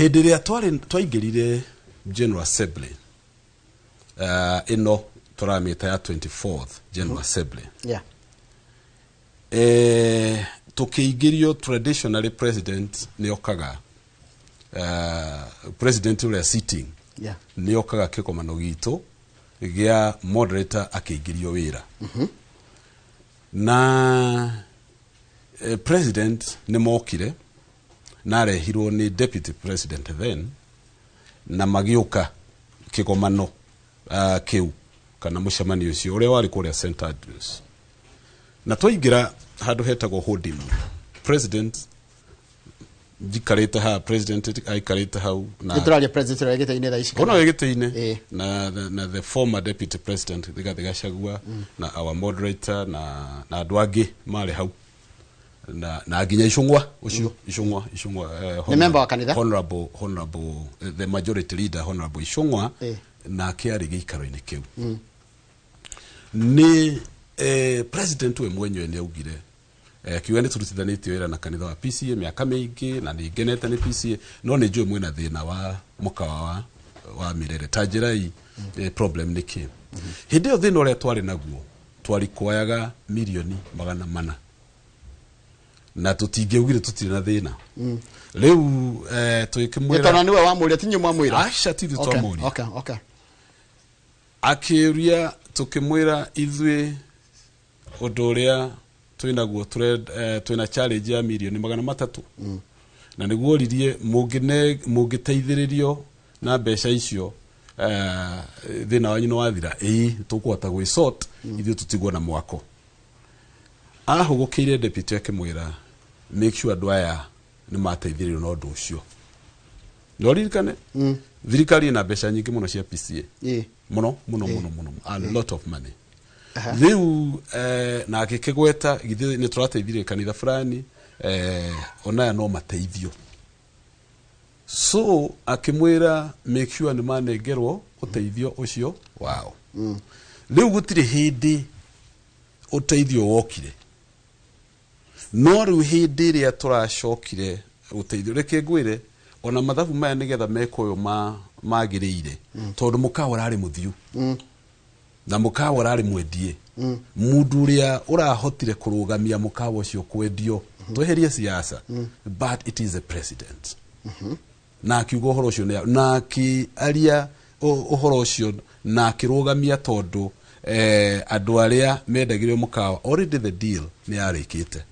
Hediria twaingirire General Assembly ino turamita ya 24th General Assembly. Yeah. Tukiingirio traditionally president niokaga president ule sitting. Yeah. Niokaga kikomano gitu gia moderator akiingirio wira. Na president ni mokire na rehirwo ni deputy president then na magiuka kikomano kiu kana mucemanio ucio uria wari kuria St Andrews na twaingira handu hetagwo holding president jikarite ha president aikarite hau na Literally president regete-ine tha ici ona regete-ine na the former deputy president Rigathi Gachagua na our moderator na andu angi mari hau na ginya Icung'wa ucio Icung'wa the member wa kanitha honorable the majority leader honorable Icung'wa na kiari giikaro-ini kiu ni president we mwenyewe ni augire kiwende turutithanitio wira na kanitha wa PCA miaka mingi na ni genete ni PCA no ni njui mwina thina wa mukawa wa mirere tajirai problem ni ki hindi yo thina uria twari naguo twari kuoyaga milioni 400 na tutingeugire tutire na thina riu twikimwira yetona niwe wa muria tinyu mwamwira acha tithi twamuria okay akiria tukimwira ithwe uduria twinaguo twina challenge ya milioni 300 na niguo ririe mungiteithiririo na mbeca icio thina wanyu no wathira tukwata gwi sort ithio tutigwo na mwako ahugukire deputy akimwira make sure dwaya ni mateithiririo no ndu ucio no ririkane thirikari na mbeca nyingi muno cia PCA muno a lot of money riu na akikigweta githi ni turateithirie kanitha fulani ona no mateithio so akimwira make sure ni manengerwo uteithio ucio wao riu gutire hindi uteithio wokire no riu hindi ria turacokire uteithio reke ngwire ona mathabu maya nigetha mekoyo magiriire tondu mukawa rari muthiu na mukawa rari mwendie mundu ria urahotire kurugamia mukawa ucio kwendio tweherie siasa but it is a president na kiugo uhoro ucio na ki aria uhoro ucio na kirugamia tondu andu aria mendagirio mukawa already the deal ni arikite